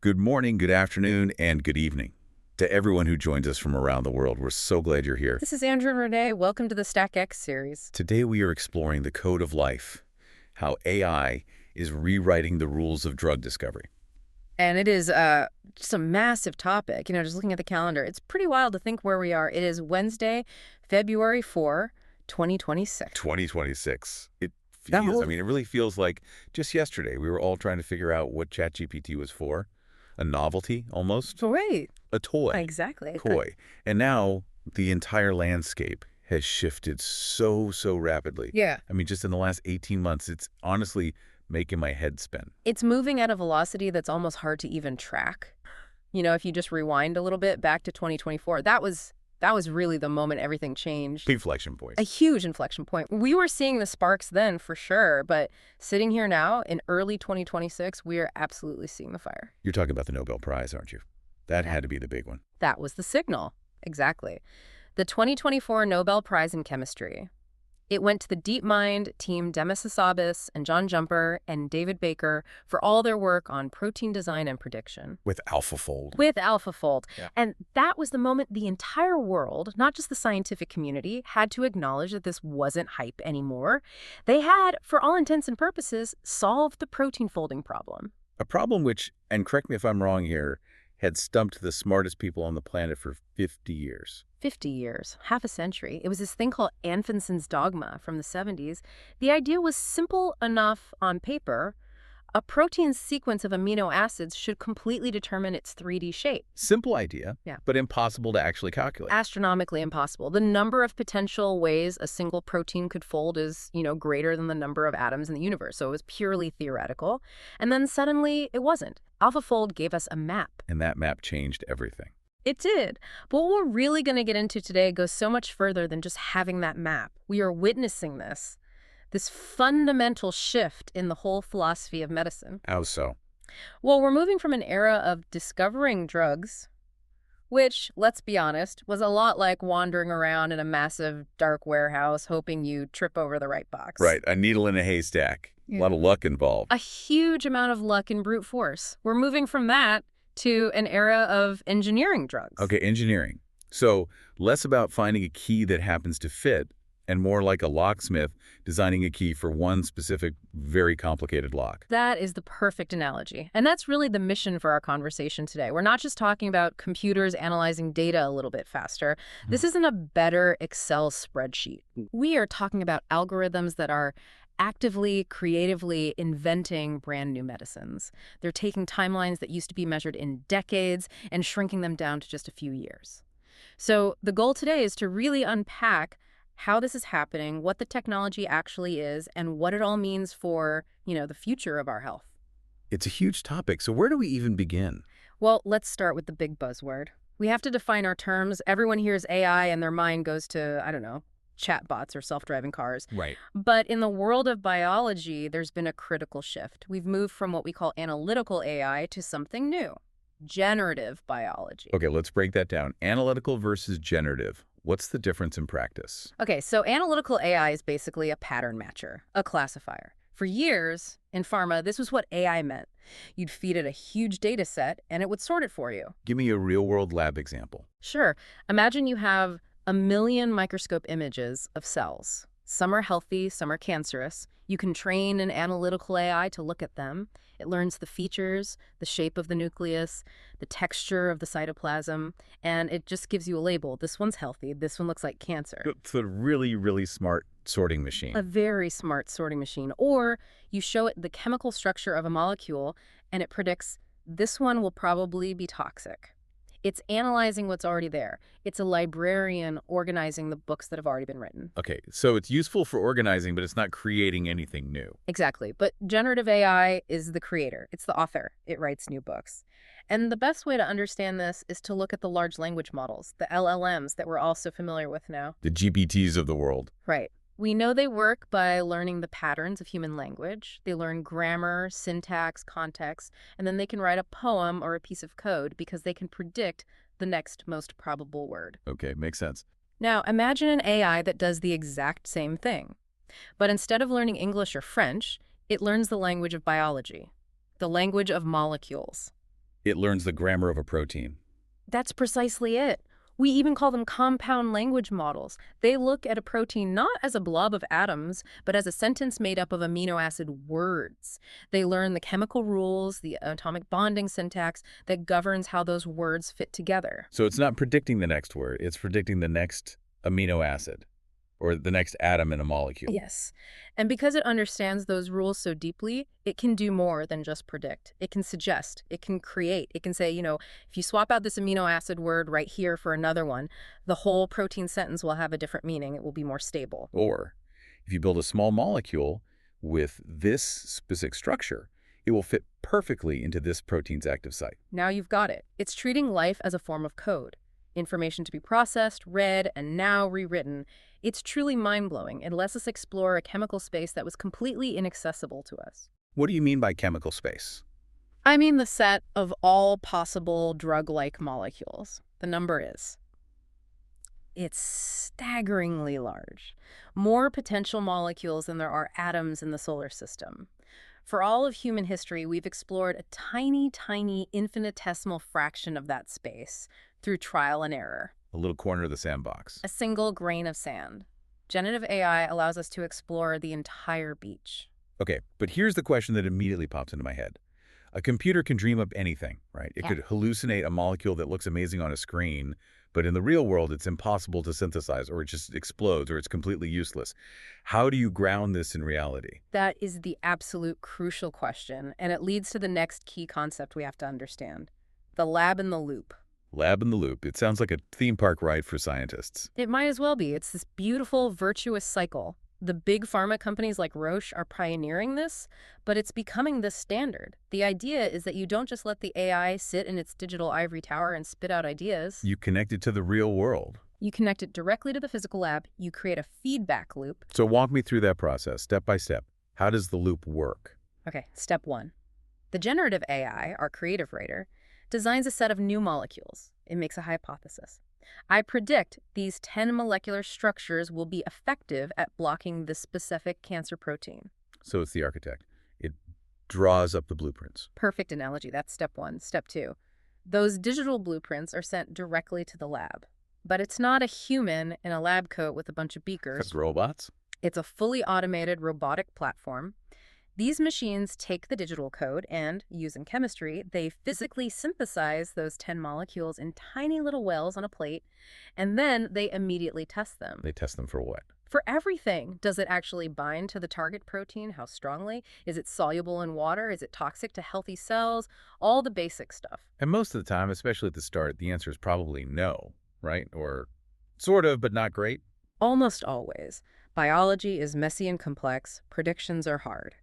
Good morning, good afternoon, and good evening to everyone who joins us from around the world. We're so glad you're here. This is Andrew and Renee. Welcome to the Stack X series. Today we are exploring the code of life, how AI is rewriting the rules of drug discovery. And it is just a massive topic. Just looking at the calendar, it's pretty wild to think where we are. It is Wednesday, February 4, 2026. 2026. It really feels like just yesterday we were all trying to figure out what ChatGPT was for. A novelty, almost. Right. A toy. Exactly. Toy. And now the entire landscape has shifted so rapidly. Yeah. Just in the last 18 months, it's honestly making my head spin. It's moving at a velocity that's almost hard to even track. If you just rewind a little bit back to 2024, that was really the moment everything changed. Inflection point. A huge inflection point. We were seeing the sparks then for sure, but sitting here now in early 2026, we are absolutely seeing the fire. You're talking about the Nobel Prize, aren't you? That had to be the big one. That was the signal. Exactly. The 2024 Nobel Prize in Chemistry. It went to the DeepMind team, Demis Hassabis and John Jumper and David Baker for all their work on protein design and prediction. With AlphaFold. With AlphaFold. Yeah. And that was the moment the entire world, not just the scientific community, had to acknowledge that this wasn't hype anymore. They had, for all intents and purposes, solved the protein folding problem. A problem which, and correct me if I'm wrong here, had stumped the smartest people on the planet for 50 years. 50 years, half a century. It was this thing called Anfinson's dogma from the 70s. The idea was simple enough on paper. A protein's sequence of amino acids should completely determine its 3D shape. Simple idea, Yeah. But impossible to actually calculate. Astronomically impossible. The number of potential ways a single protein could fold is, greater than the number of atoms in the universe. So it was purely theoretical. And then suddenly it wasn't. AlphaFold gave us a map. And that map changed everything. It did. But what we're really going to get into today goes so much further than just having that map. We are witnessing this fundamental shift in the whole philosophy of medicine. How so? Well, we're moving from an era of discovering drugs, which, let's be honest, was a lot like wandering around in a massive dark warehouse hoping you trip over the right box. Right, a needle in a haystack. Yeah. A lot of luck involved. A huge amount of luck and brute force. We're moving from that to an era of engineering drugs. Okay, engineering. So less about finding a key that happens to fit and more like a locksmith designing a key for one specific, very complicated lock. That is the perfect analogy. And that's really the mission for our conversation today. We're not just talking about computers analyzing data a little bit faster. This isn't a better Excel spreadsheet. We are talking about algorithms that are actively, creatively inventing brand new medicines. They're taking timelines that used to be measured in decades and shrinking them down to just a few years. So the goal today is to really unpack how this is happening, what the technology actually is, and what it all means for, the future of our health. It's a huge topic, so where do we even begin? Well, let's start with the big buzzword. We have to define our terms. Everyone hears AI and their mind goes to, chatbots or self-driving cars. Right. But in the world of biology, there's been a critical shift. We've moved from what we call analytical AI to something new, generative biology. Okay, let's break that down. Analytical versus generative. What's the difference in practice? Okay, so analytical AI is basically a pattern matcher, a classifier. For years, in pharma, this was what AI meant. You'd feed it a huge data set, and it would sort it for you. Give me a real-world lab example. Sure. Imagine you have 1 million microscope images of cells. Some are healthy, some are cancerous. You can train an analytical AI to look at them. It learns the features, the shape of the nucleus, the texture of the cytoplasm, and it just gives you a label. This one's healthy. This one looks like cancer. It's a really smart sorting machine. A very smart sorting machine. Or you show it the chemical structure of a molecule, and it predicts this one will probably be toxic. It's analyzing what's already there. It's a librarian organizing the books that have already been written. Okay, so it's useful for organizing, but it's not creating anything new. Exactly. But generative AI is the creator. It's the author. It writes new books. And the best way to understand this is to look at the large language models, the LLMs that we're all so familiar with now. The GPTs of the world. Right. We know they work by learning the patterns of human language. They learn grammar, syntax, context, and then they can write a poem or a piece of code because they can predict the next most probable word. Okay, makes sense. Now, imagine an AI that does the exact same thing. But instead of learning English or French, it learns the language of biology, the language of molecules. It learns the grammar of a protein. That's precisely it. We even call them compound language models. They look at a protein not as a blob of atoms, but as a sentence made up of amino acid words. They learn the chemical rules, the atomic bonding syntax that governs how those words fit together. So it's not predicting the next word, it's predicting the next amino acid or the next atom in a molecule. Yes. And because it understands those rules so deeply, it can do more than just predict. It can suggest, it can create, it can say, if you swap out this amino acid word right here for another one, the whole protein sentence will have a different meaning. It will be more stable. Or if you build a small molecule with this specific structure, it will fit perfectly into this protein's active site. Now you've got it. It's treating life as a form of code. Information to be processed, read, and now rewritten. It's truly mind-blowing. It lets us explore a chemical space that was completely inaccessible to us. What do you mean by chemical space? I mean the set of all possible drug-like molecules. The number is. It's staggeringly large. More potential molecules than there are atoms in the solar system. For all of human history, we've explored a tiny, tiny, infinitesimal fraction of that space through trial and error. A little corner of the sandbox. A single grain of sand. Generative AI allows us to explore the entire beach. Okay, but here's the question that immediately pops into my head. A computer can dream up anything, right? It could hallucinate a molecule that looks amazing on a screen, but in the real world, it's impossible to synthesize, or it just explodes, or it's completely useless. How do you ground this in reality? That is the absolute crucial question, and it leads to the next key concept we have to understand. The lab in the loop. Lab in the loop. It sounds like a theme park ride for scientists. It might as well be. It's this beautiful, virtuous cycle. The big pharma companies like Roche are pioneering this, but it's becoming the standard. The idea is that you don't just let the AI sit in its digital ivory tower and spit out ideas. You connect it to the real world. You connect it directly to the physical lab. You create a feedback loop. So walk me through that process, step by step. How does the loop work? Okay, step one. The generative AI, our creative writer, designs a set of new molecules. It makes a hypothesis. I predict these 10 molecular structures will be effective at blocking this specific cancer protein. So it's the architect. It draws up the blueprints. Perfect analogy. That's step one. Step two. Those digital blueprints are sent directly to the lab. But it's not a human in a lab coat with a bunch of beakers. That's robots? It's a fully automated robotic platform. These machines take the digital code and, using chemistry, they physically synthesize those 10 molecules in tiny little wells on a plate, and then they immediately test them. They test them for what? For everything. Does it actually bind to the target protein? How strongly? Is it soluble in water? Is it toxic to healthy cells? All the basic stuff. And most of the time, especially at the start, the answer is probably no, right? Or sort of, but not great. Almost always. Biology is messy and complex. Predictions are hard.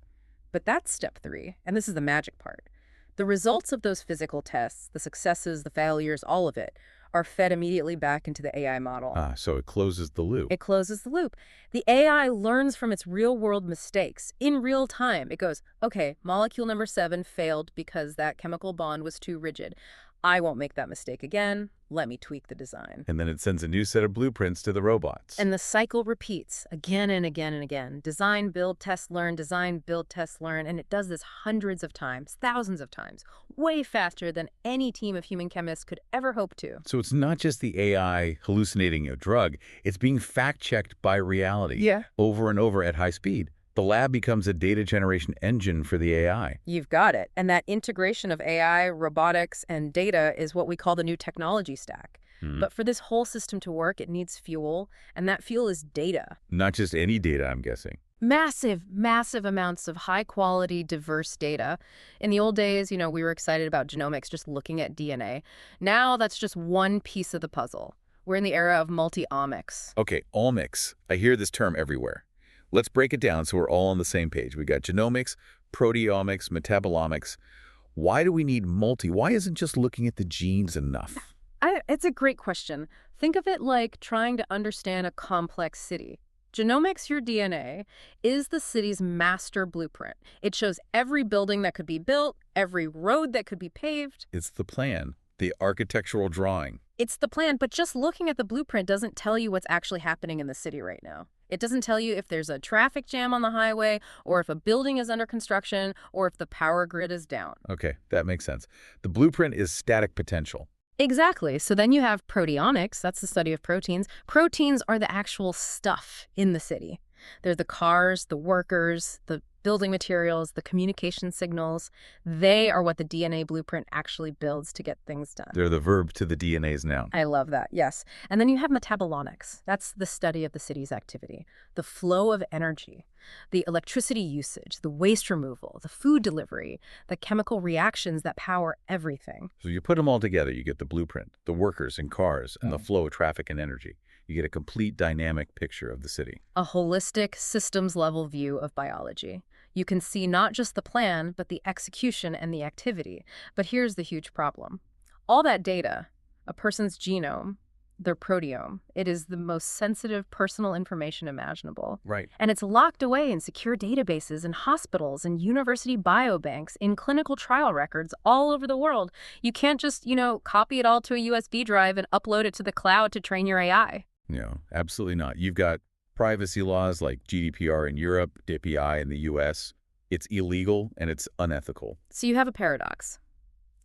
But that's step three, and this is the magic part. The results of those physical tests, the successes, the failures, all of it, are fed immediately back into the AI model. So it closes the loop. It closes the loop. The AI learns from its real-world mistakes in real time. It goes, okay, molecule number 7 failed because that chemical bond was too rigid. I won't make that mistake again. Let me tweak the design. And then it sends a new set of blueprints to the robots. And the cycle repeats again and again and again. Design, build, test, learn, design, build, test, learn. And it does this hundreds of times, thousands of times, way faster than any team of human chemists could ever hope to. So it's not just the AI hallucinating a drug. It's being fact-checked by reality over and over at high speed. The lab becomes a data generation engine for the AI. You've got it. And that integration of AI, robotics, and data is what we call the new technology stack. But for this whole system to work, it needs fuel, and that fuel is data. Not just any data, I'm guessing. Massive, massive amounts of high-quality, diverse data. In the old days, we were excited about genomics, just looking at DNA. Now that's just one piece of the puzzle. We're in the era of multi-omics. Okay, omics. I hear this term everywhere. Let's break it down so we're all on the same page. We got genomics, proteomics, metabolomics. Why do we need multi? Why isn't just looking at the genes enough? It's a great question. Think of it like trying to understand a complex city. Genomics, your DNA, is the city's master blueprint. It shows every building that could be built, every road that could be paved. It's the plan, the architectural drawing. It's the plan, but just looking at the blueprint doesn't tell you what's actually happening in the city right now. It doesn't tell you if there's a traffic jam on the highway, or if a building is under construction, or if the power grid is down. Okay, that makes sense. The blueprint is static potential. Exactly. So then you have proteomics. That's the study of proteins. Proteins are the actual stuff in the city. They're the cars, the workers, the building materials, the communication signals. They are what the DNA blueprint actually builds to get things done. They're the verb to the DNA's noun. I love that, yes. And then you have metabolomics. That's the study of the city's activity, the flow of energy, the electricity usage, the waste removal, the food delivery, the chemical reactions that power everything. So you put them all together, you get the blueprint, the workers and cars, and the flow of traffic and energy. You get a complete dynamic picture of the city. A holistic, systems-level view of biology. You can see not just the plan, but the execution and the activity. But here's the huge problem. All that data, a person's genome, their proteome, it is the most sensitive personal information imaginable. Right. And it's locked away in secure databases in hospitals and university biobanks, in clinical trial records all over the world. You can't just, copy it all to a USB drive and upload it to the cloud to train your AI. No, absolutely not. You've got privacy laws like GDPR in Europe, DPI in the US. It's illegal and it's unethical. So you have a paradox.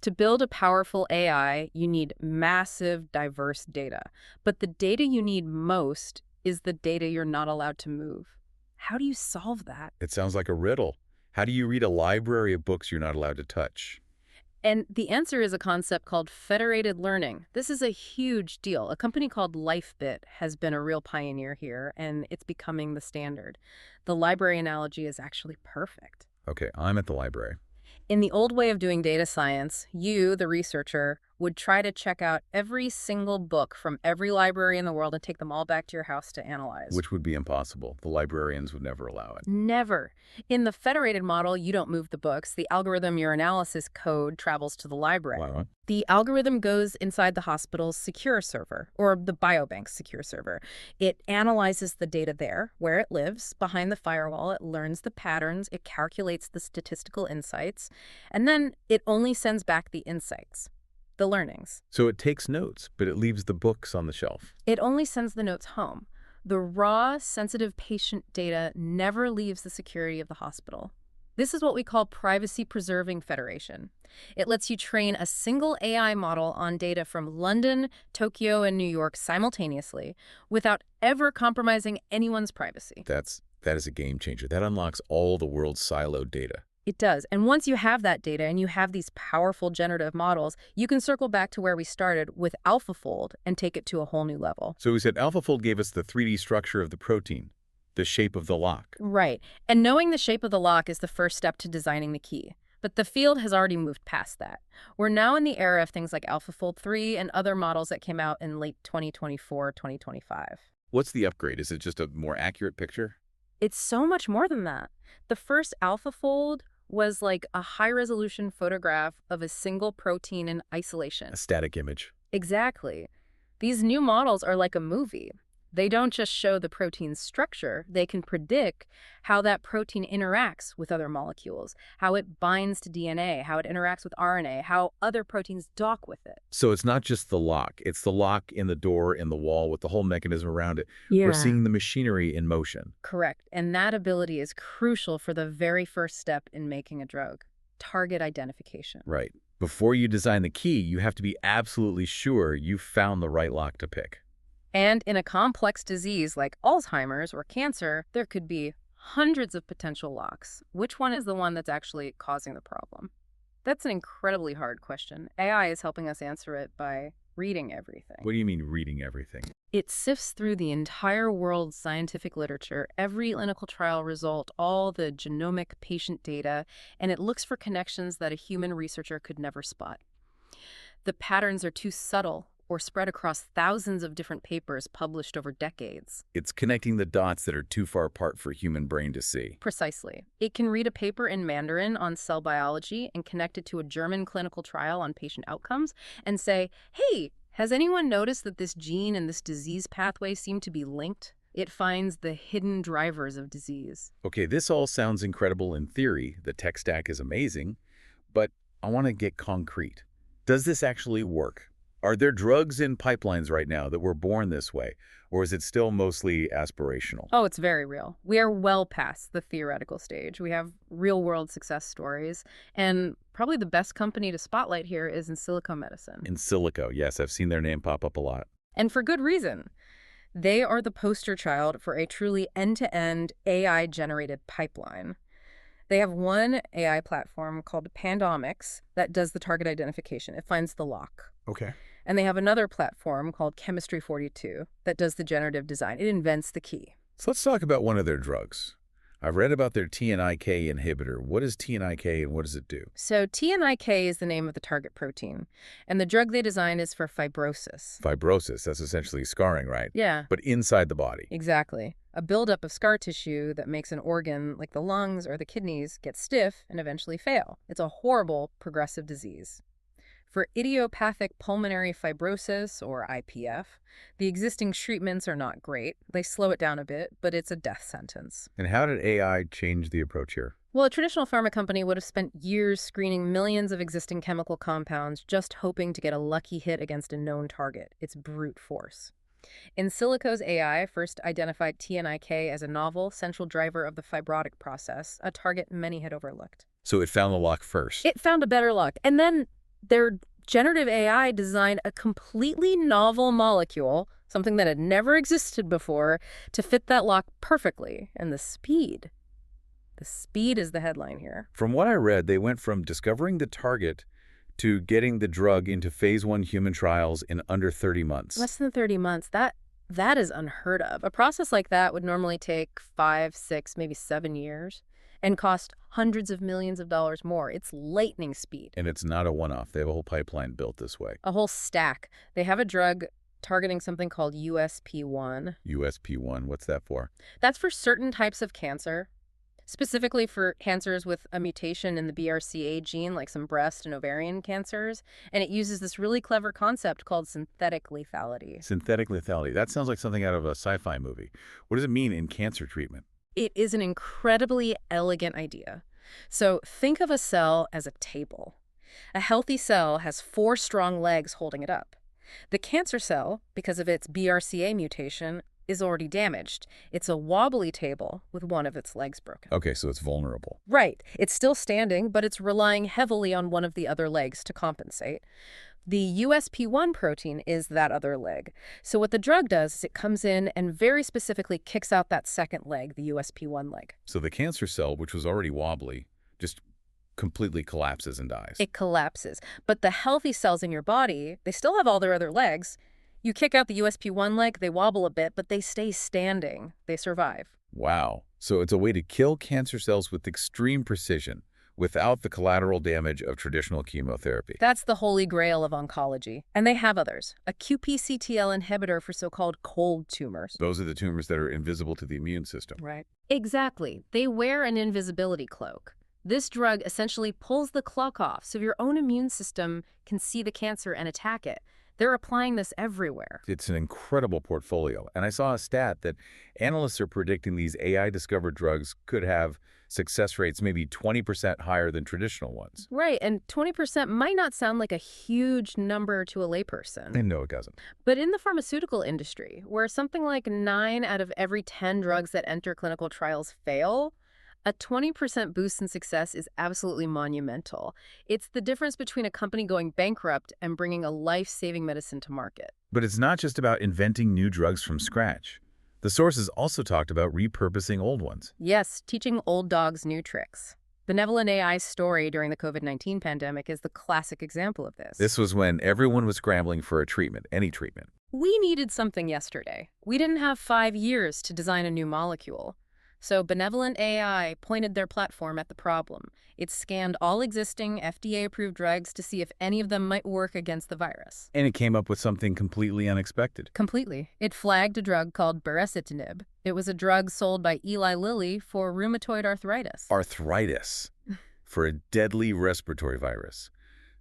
To build a powerful AI, you need massive, diverse data. But the data you need most is the data you're not allowed to move. How do you solve that? It sounds like a riddle. How do you read a library of books you're not allowed to touch? And the answer is a concept called federated learning. This is a huge deal. A company called LifeBit has been a real pioneer here, and it's becoming the standard. The library analogy is actually perfect. Okay, I'm at the library. In the old way of doing data science, you, the researcher, would try to check out every single book from every library in the world and take them all back to your house to analyze. Which would be impossible. The librarians would never allow it. Never. In the federated model, you don't move the books. The algorithm, your analysis code, travels to the library. Wow. The algorithm goes inside the hospital's secure server, or the biobank's secure server. It analyzes the data there, where it lives, behind the firewall. It learns the patterns. It calculates the statistical insights. And then it only sends back the insights, the learnings. So it takes notes, but it leaves the books on the shelf. It only sends the notes home. The raw, sensitive patient data never leaves the security of the hospital. This is what we call privacy-preserving federation. It lets you train a single AI model on data from London, Tokyo, and New York simultaneously without ever compromising anyone's privacy. That is a game changer. That unlocks all the world's siloed data. It does. And once you have that data and you have these powerful generative models, you can circle back to where we started with AlphaFold and take it to a whole new level. So we said AlphaFold gave us the 3D structure of the protein, the shape of the lock. Right. And knowing the shape of the lock is the first step to designing the key. But the field has already moved past that. We're now in the era of things like AlphaFold 3 and other models that came out in late 2024, 2025. What's the upgrade? Is it just a more accurate picture? It's so much more than that. The first AlphaFold was like a high-resolution photograph of a single protein in isolation. A static image. Exactly. These new models are like a movie. They don't just show the protein's structure, they can predict how that protein interacts with other molecules, how it binds to DNA, how it interacts with RNA, how other proteins dock with it. So it's not just the lock. It's the lock in the door, in the wall, with the whole mechanism around it. Yeah. We're seeing the machinery in motion. Correct. And that ability is crucial for the very first step in making a drug, target identification. Right. Before you design the key, you have to be absolutely sure you've found the right lock to pick. And in a complex disease like Alzheimer's or cancer, there could be hundreds of potential locks. Which one is the one that's actually causing the problem? That's an incredibly hard question. AI is helping us answer it by reading everything. What do you mean reading everything? It sifts through the entire world's scientific literature, every clinical trial result, all the genomic patient data, and it looks for connections that a human researcher could never spot. The patterns are too subtle or spread across thousands of different papers published over decades. It's connecting the dots that are too far apart for a human brain to see. Precisely. It can read a paper in Mandarin on cell biology and connect it to a German clinical trial on patient outcomes and say, hey, has anyone noticed that this gene and this disease pathway seem to be linked? It finds the hidden drivers of disease. Okay, this all sounds incredible in theory. The tech stack is amazing, but I want to get concrete. Does this actually work? Are there drugs in pipelines right now that were born this way, or is it still mostly aspirational? Oh, it's very real. We are well past the theoretical stage. We have real-world success stories, and probably the best company to spotlight here is Insilico Medicine. Insilico, yes, I've seen their name pop up a lot. And for good reason. They are the poster child for a truly end-to-end AI-generated pipeline. They have one AI platform called Pandomics that does the target identification. It finds the lock. Okay. And they have another platform called Chemistry 42 that does the generative design. It invents the key. So let's talk about one of their drugs. I've read about their TNIK inhibitor. What is TNIK and what does it do? So TNIK is the name of the target protein, and the drug they designed is for fibrosis. Fibrosis, that's essentially scarring, right? Yeah, But inside the body. exactly. A buildup of scar tissue that makes an organ, like the lungs or the kidneys, get stiff and eventually fail. It's a horrible progressive disease. For idiopathic pulmonary fibrosis, or IPF, the existing treatments are not great. They slow it down a bit, but it's a death sentence. And how did AI change the approach here? Well, a traditional pharma company would have spent years screening millions of existing chemical compounds just hoping to get a lucky hit against a known target. It's brute force. Insilico's AI first identified TNIK as a novel central driver of the fibrotic process, a target many had overlooked. So it found the lock first. It found a better lock, and then their generative AI designed a completely novel molecule, something that had never existed before, to fit that lock perfectly. And the speed is the headline here. From what I read, they went from discovering the target to getting the drug into phase 1 human trials in under 30 months. Less than 30 months. That is unheard of. A process like that would normally take 5, 6, maybe 7 years and cost hundreds of millions of dollars more. It's lightning speed. And it's not a one-off. They have a whole pipeline built this way. A whole stack. They have a drug targeting something called USP1. USP1, what's that for? That's for certain types of cancer, specifically for cancers with a mutation in the BRCA gene, like some breast and ovarian cancers. And it uses this really clever concept called synthetic lethality. Synthetic lethality. That sounds like something out of a sci-fi movie. What does it mean in cancer treatment? It is an incredibly elegant idea. So think of a cell as a table. A healthy cell has 4 strong legs holding it up. The cancer cell, because of its BRCA mutation, is already damaged. It's a wobbly table with one of its legs broken. Okay, so it's vulnerable. Right. It's still standing, but it's relying heavily on one of the other legs to compensate. The USP1 protein is that other leg. So what the drug does is it comes in and very specifically kicks out that second leg, the USP1 leg. So the cancer cell, which was already wobbly, just completely collapses and dies. It collapses. But the healthy cells in your body, they still have all their other legs. You kick out the USP1 leg, they wobble a bit, but they stay standing. They survive. Wow. So it's a way to kill cancer cells with extreme precision without the collateral damage of traditional chemotherapy. That's the holy grail of oncology. And they have others. A QPCTL inhibitor for so-called cold tumors. Those are the tumors that are invisible to the immune system. Right. Exactly. They wear an invisibility cloak. This drug essentially pulls the cloak off so your own immune system can see the cancer and attack it. They're applying this everywhere. It's an incredible portfolio. And I saw a stat that analysts are predicting these AI-discovered drugs could have success rates maybe 20% higher than traditional ones. Right, and 20% might not sound like a huge number to a layperson. And no, it doesn't. But in the pharmaceutical industry, where something like 9 out of every 10 drugs that enter clinical trials fail, a 20% boost in success is absolutely monumental. It's the difference between a company going bankrupt and bringing a life-saving medicine to market. But it's not just about inventing new drugs from scratch. The sources also talked about repurposing old ones. Yes, teaching old dogs new tricks. Benevolent AI's story during the COVID-19 pandemic is the classic example of this. This was when everyone was scrambling for a treatment, any treatment. We needed something yesterday. We didn't have 5 years to design a new molecule. So Benevolent AI pointed their platform at the problem. It scanned all existing FDA-approved drugs to see if any of them might work against the virus. And it came up with something completely unexpected. Completely. It flagged a drug called Rentosertib. It was a drug sold by Eli Lilly for rheumatoid arthritis. Arthritis for a deadly respiratory virus.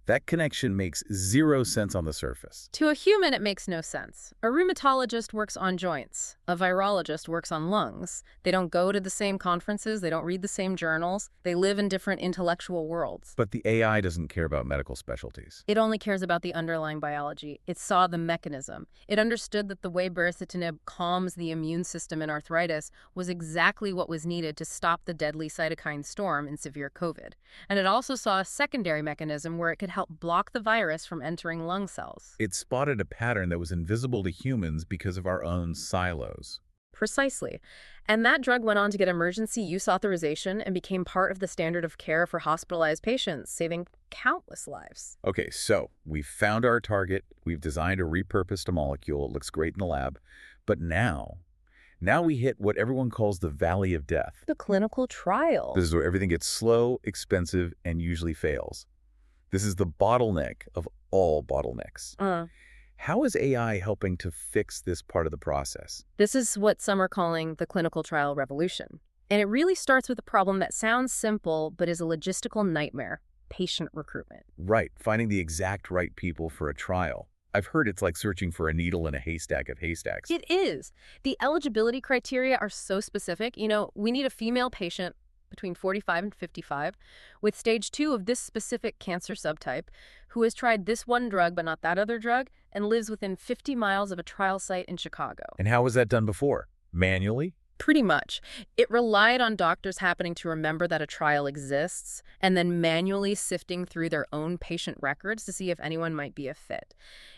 That connection makes zero sense on the surface. To a human, it makes no sense. A rheumatologist works on joints. A virologist works on lungs. They don't go to the same conferences. They don't read the same journals. They live in different intellectual worlds. But the AI doesn't care about medical specialties. It only cares about the underlying biology. It saw the mechanism. It understood that the way baricitinib calms the immune system in arthritis was exactly what was needed to stop the deadly cytokine storm in severe COVID. And it also saw a secondary mechanism where it could help block the virus from entering lung cells. It spotted a pattern that was invisible to humans because of our own silos. Precisely. And that drug went on to get emergency use authorization and became part of the standard of care for hospitalized patients, saving countless lives. Okay, so we've found our target. We've designed or repurposed a molecule. It looks great in the lab. But now we hit what everyone calls the valley of death. The clinical trial. This is where everything gets slow, expensive, and usually fails. This is the bottleneck of all bottlenecks. How is AI helping to fix this part of the process? This is what some are calling the clinical trial revolution. And it really starts with a problem that sounds simple but is a logistical nightmare: patient recruitment. Right, finding the exact right people for a trial. I've heard it's like searching for a needle in a haystack of haystacks. It is. The eligibility criteria are so specific. We need a female patient between 45 and 55 with stage 2 of this specific cancer subtype who has tried this one drug but not that other drug and lives within 50 miles of a trial site in Chicago. And how was that done before? Manually? Pretty much. It relied on doctors happening to remember that a trial exists and then manually sifting through their own patient records to see if anyone might be a fit.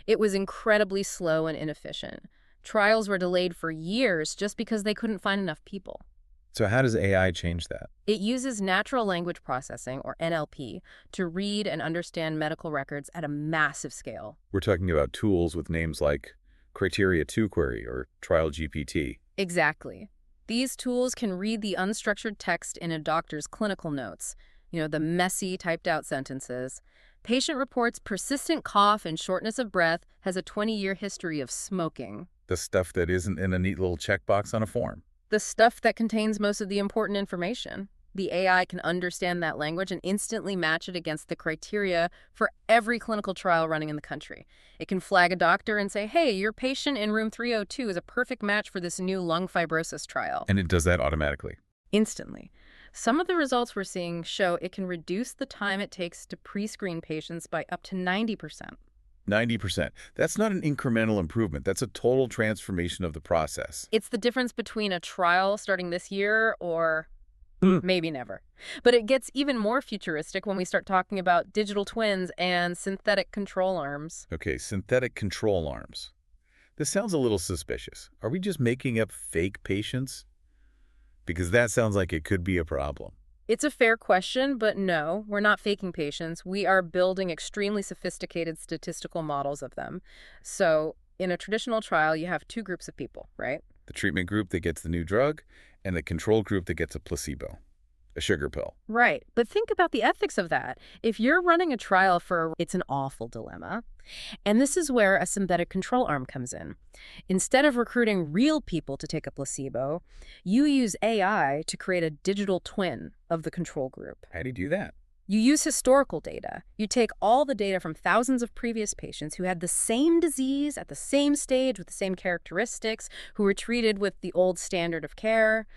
It was incredibly slow and inefficient. Trials were delayed for years just because they couldn't find enough people. So how does AI change that? It uses natural language processing, or NLP, to read and understand medical records at a massive scale. We're talking about tools with names like Criteria 2 Query or Trial GPT. Exactly. These tools can read the unstructured text in a doctor's clinical notes, the messy typed-out sentences. Patient reports persistent cough and shortness of breath, has a 20-year history of smoking. The stuff that isn't in a neat little checkbox on a form. The stuff that contains most of the important information. The AI can understand that language and instantly match it against the criteria for every clinical trial running in the country. It can flag a doctor and say, hey, your patient in room 302 is a perfect match for this new lung fibrosis trial. And it does that automatically. Instantly. Some of the results we're seeing show it can reduce the time it takes to pre-screen patients by up to 90%. 90%. That's not an incremental improvement. That's a total transformation of the process. It's the difference between a trial starting this year or maybe never. But it gets even more futuristic when we start talking about digital twins and synthetic control arms. Okay, synthetic control arms. This sounds a little suspicious. Are we just making up fake patients? Because that sounds like it could be a problem. It's a fair question, but no, we're not faking patients. We are building extremely sophisticated statistical models of them. So in a traditional trial, you have two groups of people, right? The treatment group that gets the new drug and the control group that gets a placebo, a sugar pill. Right. But think about the ethics of that. If you're running a trial it's an awful dilemma. And this is where a synthetic control arm comes in. Instead of recruiting real people to take a placebo, you use AI to create a digital twin of the control group. How do you do that? You use historical data. You take all the data from thousands of previous patients who had the same disease at the same stage with the same characteristics, who were treated with the old standard of care.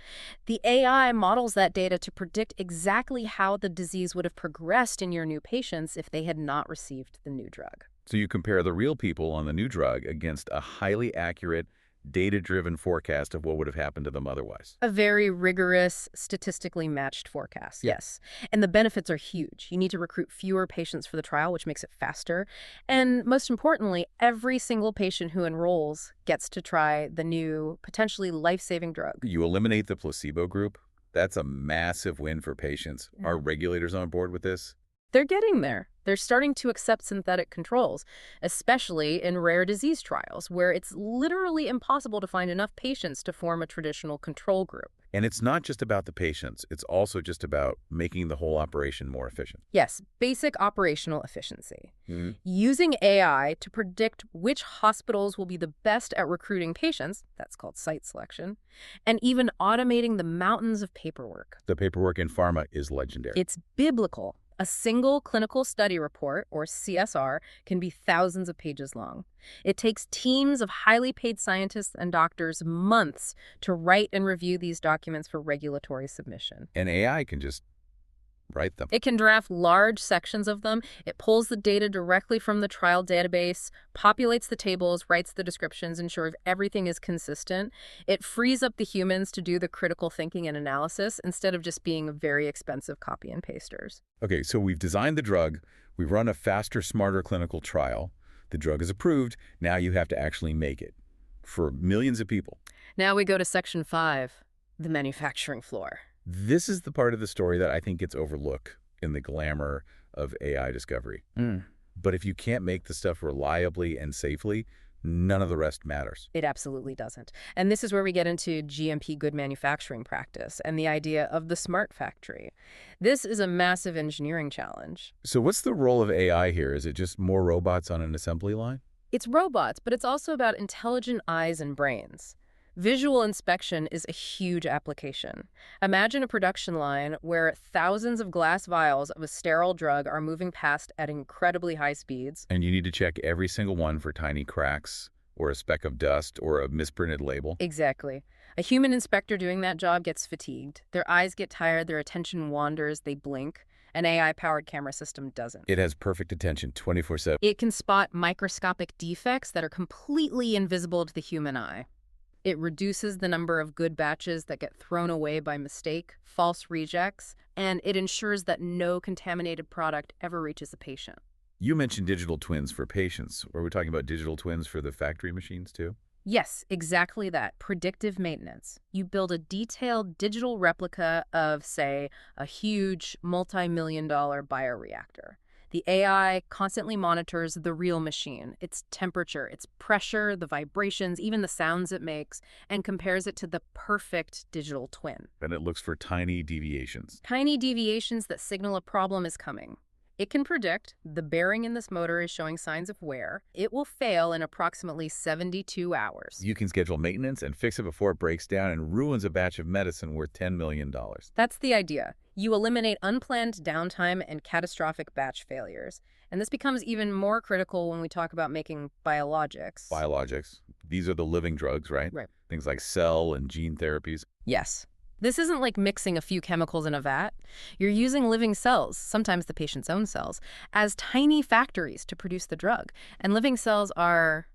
The AI models that data to predict exactly how the disease would have progressed in your new patients if they had not received the new drug. So you compare the real people on the new drug against a highly accurate, data-driven forecast of what would have happened to them otherwise. A very rigorous, statistically matched forecast, Yeah. yes. And the benefits are huge. You need to recruit fewer patients for the trial, which makes it faster. And most importantly, every single patient who enrolls gets to try the new, potentially life-saving drug. You eliminate the placebo group. That's a massive win for patients. Yeah. Are regulators on board with this? They're getting there. They're starting to accept synthetic controls, especially in rare disease trials, where it's literally impossible to find enough patients to form a traditional control group. And it's not just about the patients. It's also just about making the whole operation more efficient. Yes, basic operational efficiency. Mm-hmm. Using AI to predict which hospitals will be the best at recruiting patients, that's called site selection, and even automating the mountains of paperwork. The paperwork in pharma is legendary. It's biblical. A single clinical study report, or CSR, can be thousands of pages long. It takes teams of highly paid scientists and doctors months to write and review these documents for regulatory submission. And AI can just write them. It can draft large sections of them. It pulls the data directly from the trial database, populates the tables, writes the descriptions, ensures everything is consistent. It frees up the humans to do the critical thinking and analysis instead of just being very expensive copy and pasters. Okay, so we've designed the drug, we've run a faster, smarter clinical trial, the drug is approved, now you have to actually make it for millions of people. Now we go to Section 5, the manufacturing floor. This is the part of the story that I think gets overlooked in the glamour of AI discovery. But if you can't make the stuff reliably and safely, none of the rest matters. It absolutely doesn't. And this is where we get into GMP good manufacturing practice and the idea of the smart factory. This is a massive engineering challenge. So what's the role of AI here? Is it just more robots on an assembly line? It's robots, but it's also about intelligent eyes and brains. Visual inspection is a huge application. Imagine a production line where thousands of glass vials of a sterile drug are moving past at incredibly high speeds. And you need to check every single one for tiny cracks or a speck of dust or a misprinted label. Exactly. A human inspector doing that job gets fatigued. Their eyes get tired, their attention wanders, they blink. An AI-powered camera system doesn't. It has perfect attention 24/7. It can spot microscopic defects that are completely invisible to the human eye. It reduces the number of good batches that get thrown away by mistake, false rejects, and it ensures that no contaminated product ever reaches the patient. You mentioned digital twins for patients. Are we talking about digital twins for the factory machines too? Yes, exactly that. Predictive maintenance. You build a detailed digital replica of, say, a huge multi-million-dollar bioreactor. The AI constantly monitors the real machine, its temperature, its pressure, the vibrations, even the sounds it makes, and compares it to the perfect digital twin. And it looks for tiny deviations. Tiny deviations that signal a problem is coming. It can predict the bearing in this motor is showing signs of wear. It will fail in approximately 72 hours. You can schedule maintenance and fix it before it breaks down and ruins a batch of medicine worth $10 million. That's the idea. You eliminate unplanned downtime and catastrophic batch failures. And this becomes even more critical when we talk about making biologics. Biologics. These are the living drugs, right? Right. Things like cell and gene therapies. Yes. This isn't like mixing a few chemicals in a vat. You're using living cells, sometimes the patient's own cells, as tiny factories to produce the drug. And living cells are,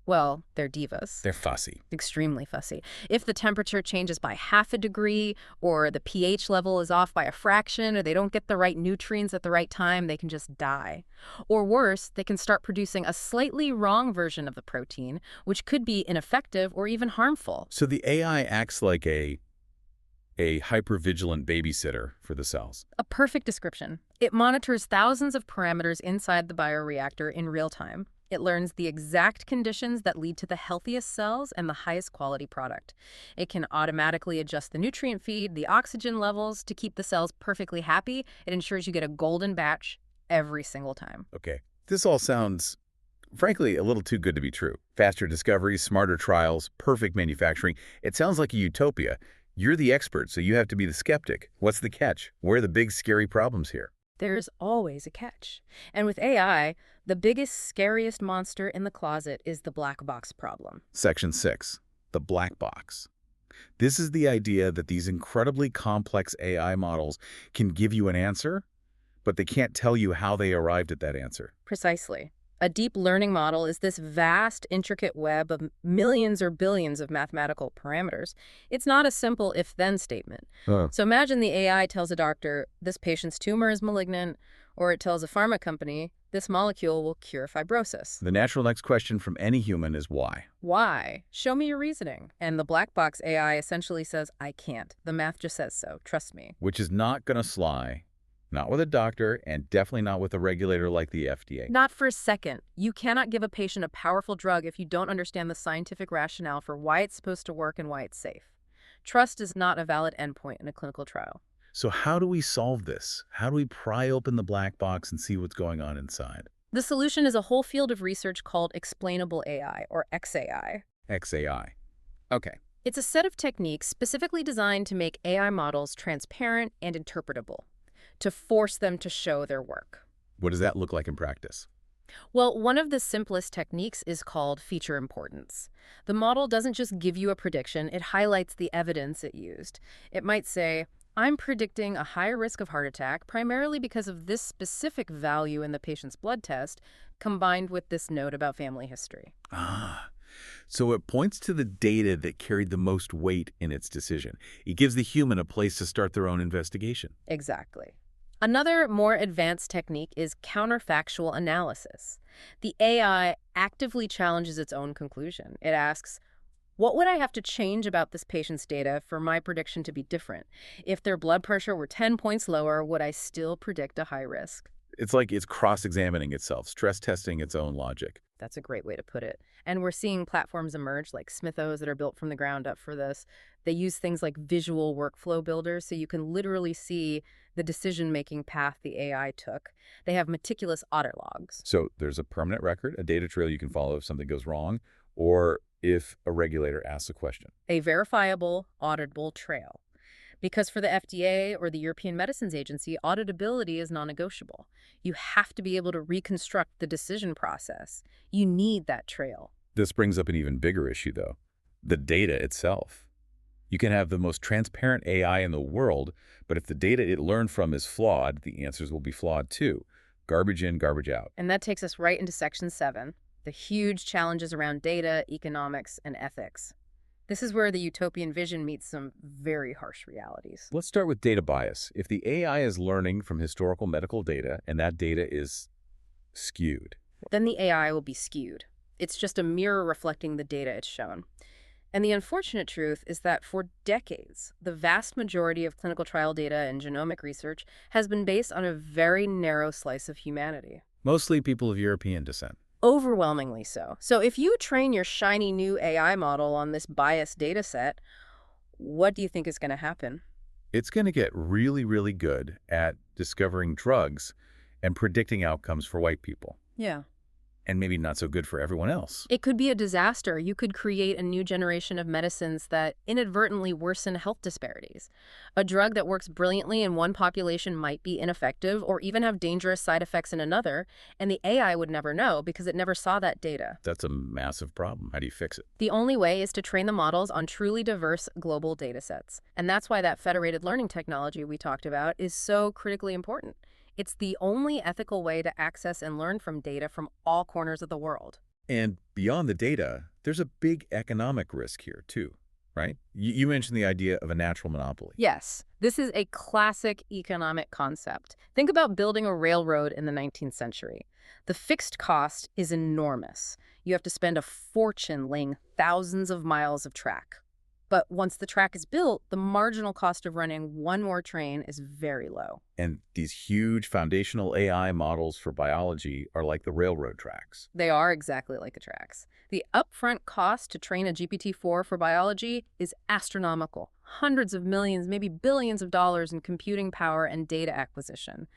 well, they're divas. They're fussy. Extremely fussy. If the temperature changes by half a degree, or the pH level is off by a fraction, or they don't get the right nutrients at the right time, they can just die. Or worse, they can start producing a slightly wrong version of the protein, which could be ineffective or even harmful. So the AI acts like a hypervigilant babysitter for the cells. A perfect description. It monitors thousands of parameters inside the bioreactor in real time. It learns the exact conditions that lead to the healthiest cells and the highest quality product. It can automatically adjust the nutrient feed, the oxygen levels to keep the cells perfectly happy. It ensures you get a golden batch every single time. Okay. This all sounds, frankly, a little too good to be true. Faster discoveries, smarter trials, perfect manufacturing. It sounds like a utopia. You're the expert, so you have to be the skeptic. What's the catch? Where are the big, scary problems here? There's always a catch. And with AI, the biggest, scariest monster in the closet is the black box problem. Section 6, the black box. This is the idea that these incredibly complex AI models can give you an answer, but they can't tell you how they arrived at that answer. Precisely. A deep learning model is this vast, intricate web of millions or billions of mathematical parameters. It's not a simple if-then statement. So imagine the AI tells a doctor, this patient's tumor is malignant, or it tells a pharma company, this molecule will cure fibrosis. The natural next question from any human is why? Why? Show me your reasoning. And the black box AI essentially says, I can't. The math just says so. Trust me. Which is not going to slide. Not with a doctor, and definitely not with a regulator like the FDA. Not for a second. You cannot give a patient a powerful drug if you don't understand the scientific rationale for why it's supposed to work and why it's safe. Trust is not a valid endpoint in a clinical trial. So how do we solve this? How do we pry open the black box and see what's going on inside? The solution is a whole field of research called explainable AI, or XAI. XAI. Okay. It's a set of techniques specifically designed to make AI models transparent and interpretable. to force them to show their work. What does that look like in practice? Well, one of the simplest techniques is called feature importance. The model doesn't just give you a prediction, it highlights the evidence it used. It might say, I'm predicting a higher risk of heart attack primarily because of this specific value in the patient's blood test, combined with this note about family history. Ah, so it points to the data that carried the most weight in its decision. It gives the human a place to start their own investigation. Exactly. Another more advanced technique is counterfactual analysis. The AI actively challenges its own conclusion. It asks, what would I have to change about this patient's data for my prediction to be different? If their blood pressure were 10 points lower, would I still predict a high risk? It's like it's cross-examining itself, stress testing its own logic. That's a great way to put it. And we're seeing platforms emerge like Smithos that are built from the ground up for this. They use things like visual workflow builders so you can literally see the decision-making path the AI took. They have meticulous audit logs. So there's a permanent record, a data trail you can follow if something goes wrong, or if a regulator asks a question. A verifiable, auditable trail. Because for the FDA or the European Medicines Agency, auditability is non-negotiable. You have to be able to reconstruct the decision process. You need that trail. This brings up an even bigger issue, though, the data itself. You can have the most transparent AI in the world, but if the data it learned from is flawed, the answers will be flawed too. Garbage in, garbage out. And that takes us right into Section 7, the huge challenges around data, economics, and ethics. This is where the utopian vision meets some very harsh realities. Let's start with data bias. If the AI is learning from historical medical data and that data is skewed, then the AI will be skewed. It's just a mirror reflecting the data it's shown. And the unfortunate truth is that for decades, the vast majority of clinical trial data and genomic research has been based on a very narrow slice of humanity. mostly people of European descent. Overwhelmingly so. So if you train your shiny new AI model on this biased data set, what do you think is going to happen? It's going to get really, really good at discovering drugs and predicting outcomes for white people, Yeah. and maybe not so good for everyone else. It could be a disaster. You could create a new generation of medicines that inadvertently worsen health disparities. A drug that works brilliantly in one population might be ineffective or even have dangerous side effects in another, and the AI would never know because it never saw that data. That's a massive problem. How do you fix it? The only way is to train the models on truly diverse global data sets. And that's why that federated learning technology we talked about is so critically important. It's the only ethical way to access and learn from data from all corners of the world. And beyond the data, there's a big economic risk here, too, right? You mentioned the idea of a natural monopoly. Yes, this is a classic economic concept. Think about building a railroad in the 19th century. The fixed cost is enormous. You have to spend a fortune laying thousands of miles of track. But once the track is built, the marginal cost of running one more train is very low. And these huge foundational AI models for biology are like the railroad tracks. They are exactly like the tracks. The upfront cost to train a GPT-4 for biology is astronomical. Hundreds of millions, maybe billions of dollars in computing power and data acquisition.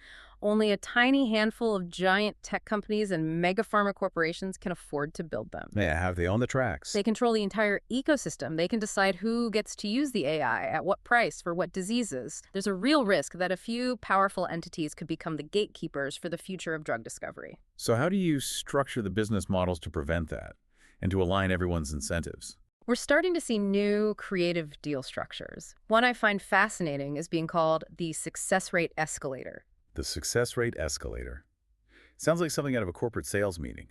Only a tiny handful of giant tech companies and mega pharma corporations can afford to build them. Yeah, how they own the tracks. They control the entire ecosystem. They can decide who gets to use the AI, at what price, for what diseases. There's a real risk that a few powerful entities could become the gatekeepers for the future of drug discovery. So how do you structure the business models to prevent that and to align everyone's incentives? We're starting to see new creative deal structures. One I find fascinating is being called the success rate escalator. The success rate escalator. Sounds like something out of a corporate sales meeting.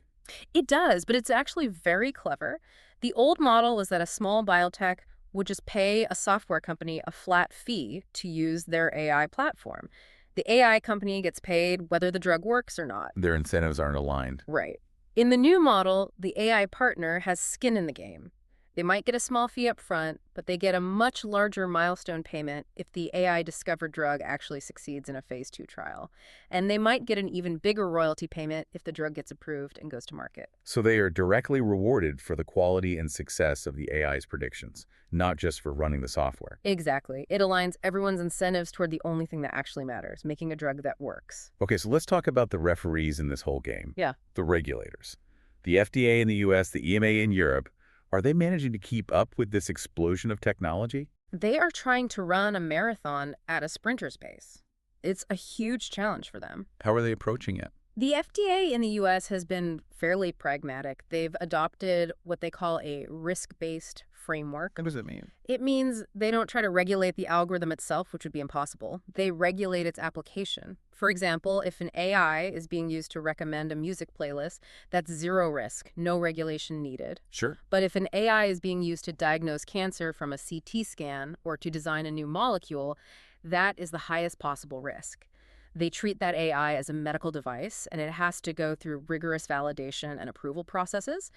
It does, but it's actually very clever. The old model was that a small biotech would just pay a software company a flat fee to use their AI platform. The AI company gets paid whether the drug works or not. Their incentives aren't aligned. Right. In the new model, the AI partner has skin in the game. They might get a small fee up front, but they get a much larger milestone payment if the AI-discovered drug actually succeeds in a phase 2 trial. And they might get an even bigger royalty payment if the drug gets approved and goes to market. So they are directly rewarded for the quality and success of the AI's predictions, not just for running the software. Exactly. It aligns everyone's incentives toward the only thing that actually matters, making a drug that works. Okay, so let's talk about the referees in this whole game. Yeah. The regulators. The FDA in the US, the EMA in Europe. Are they managing to keep up with this explosion of technology? They are trying to run a marathon at a sprinter's pace. It's a huge challenge for them. How are they approaching it? The FDA in the U.S. has been fairly pragmatic. They've adopted what they call a risk-based framework. What does it mean? It means they don't try to regulate the algorithm itself, which would be impossible. They regulate its application. For example, if an AI is being used to recommend a music playlist, that's zero risk, no regulation needed. Sure. But if an AI is being used to diagnose cancer from a CT scan or to design a new molecule, that is the highest possible risk. They treat that AI as a medical device, and it has to go through rigorous validation and approval processes.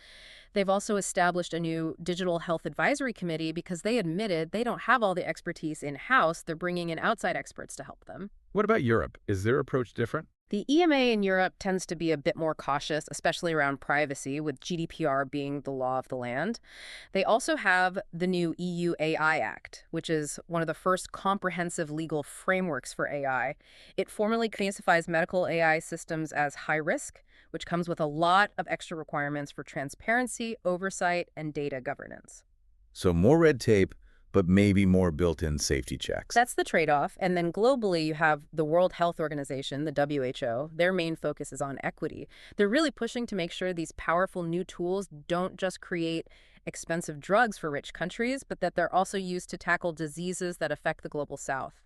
They've also established a new digital health advisory committee because they admitted they don't have all the expertise in-house. They're bringing in outside experts to help them. What about Europe? Is their approach different? The EMA in Europe tends to be a bit more cautious, especially around privacy, with GDPR being the law of the land. They also have the new EU AI Act, which is one of the first comprehensive legal frameworks for AI. It formally classifies medical AI systems as high risk, which comes with a lot of extra requirements for transparency, oversight, and data governance. So more red tape, but maybe more built-in safety checks. That's the trade-off. And then globally, you have the World Health Organization, the WHO. Their main focus is on equity. They're really pushing to make sure these powerful new tools don't just create expensive drugs for rich countries, but that they're also used to tackle diseases that affect the global south.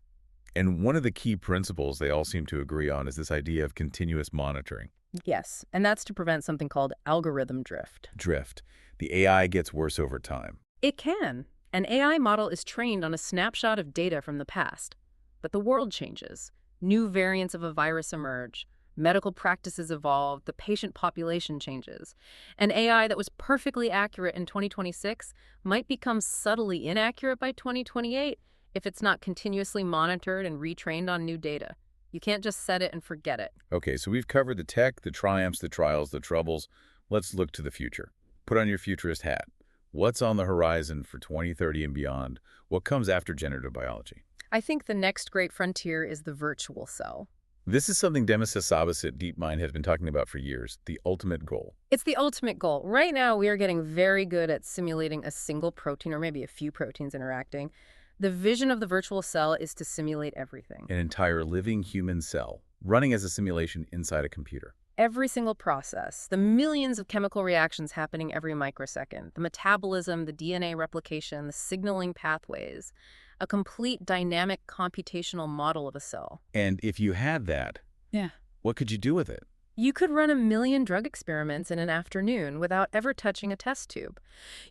And one of the key principles they all seem to agree on is this idea of continuous monitoring. Yes, and that's to prevent something called algorithm drift. Drift. The AI gets worse over time. It can. An AI model is trained on a snapshot of data from the past. But the world changes. New variants of a virus emerge. Medical practices evolve. The patient population changes. An AI that was perfectly accurate in 2026 might become subtly inaccurate by 2028 if it's not continuously monitored and retrained on new data. You can't just set it and forget it. Okay, so we've covered the tech, the triumphs, the trials, the troubles. Let's look to the future. Put on your futurist hat. What's on the horizon for 2030 and beyond? What comes after generative biology? I think the next great frontier is the virtual cell. This is something Demis Hassabis at DeepMind has been talking about for years, the ultimate goal. It's the ultimate goal. Right now, we are getting very good at simulating a single protein or maybe a few proteins interacting. The vision of the virtual cell is to simulate everything. An entire living human cell, running as a simulation inside a computer. Every single process, the millions of chemical reactions happening every microsecond, the metabolism, the DNA replication, the signaling pathways, a complete dynamic computational model of a cell. And if you had that, what could you do with it? You could run 1 million drug experiments in an afternoon without ever touching a test tube.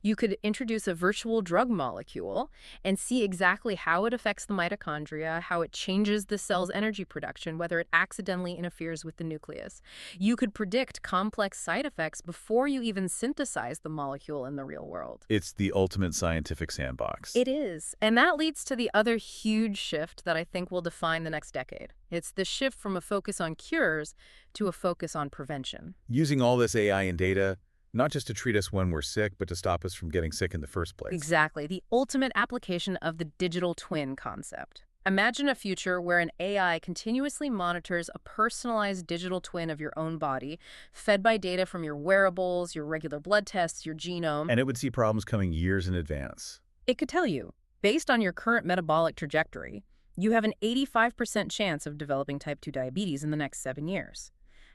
You could introduce a virtual drug molecule and see exactly how it affects the mitochondria, how it changes the cell's energy production, whether it accidentally interferes with the nucleus. You could predict complex side effects before you even synthesize the molecule in the real world. It's the ultimate scientific sandbox. It is. And that leads to the other huge shift that I think will define the next decade. It's the shift from a focus on cures to a focus on prevention. Using all this AI and data, not just to treat us when we're sick, but to stop us from getting sick in the first place. Exactly. The ultimate application of the digital twin concept. Imagine a future where an AI continuously monitors a personalized digital twin of your own body, fed by data from your wearables, your regular blood tests, your genome. And it would see problems coming years in advance. It could tell you, based on your current metabolic trajectory, you have an 85% chance of developing type 2 diabetes in the next 7 years.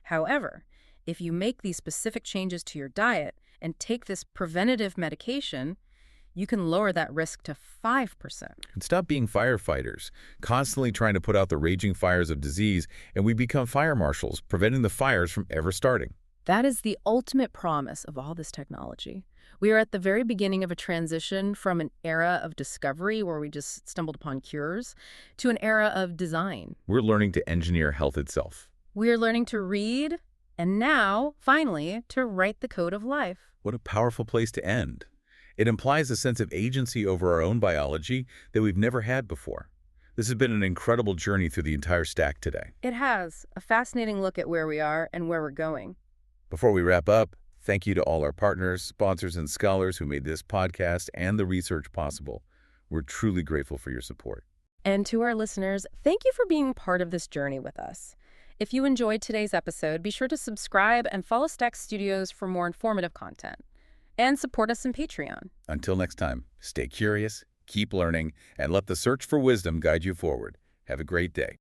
However, if you make these specific changes to your diet and take this preventative medication, you can lower that risk to 5%. And stop being firefighters, constantly trying to put out the raging fires of disease, and we become fire marshals, preventing the fires from ever starting. That is the ultimate promise of all this technology. We are at the very beginning of a transition from an era of discovery where we just stumbled upon cures to an era of design. We're learning to engineer health itself. We are learning to read, and now, finally, to write the code of life. What a powerful place to end. It implies a sense of agency over our own biology that we've never had before. This has been an incredible journey through the entire stack today. It has. A fascinating look at where we are and where we're going. Before we wrap up, thank you to all our partners, sponsors, and scholars who made this podcast and the research possible. We're truly grateful for your support. And to our listeners, thank you for being part of this journey with us. If you enjoyed today's episode, be sure to subscribe and follow Stack Studios for more informative content. And support us on Patreon. Until next time, stay curious, keep learning, and let the search for wisdom guide you forward. Have a great day.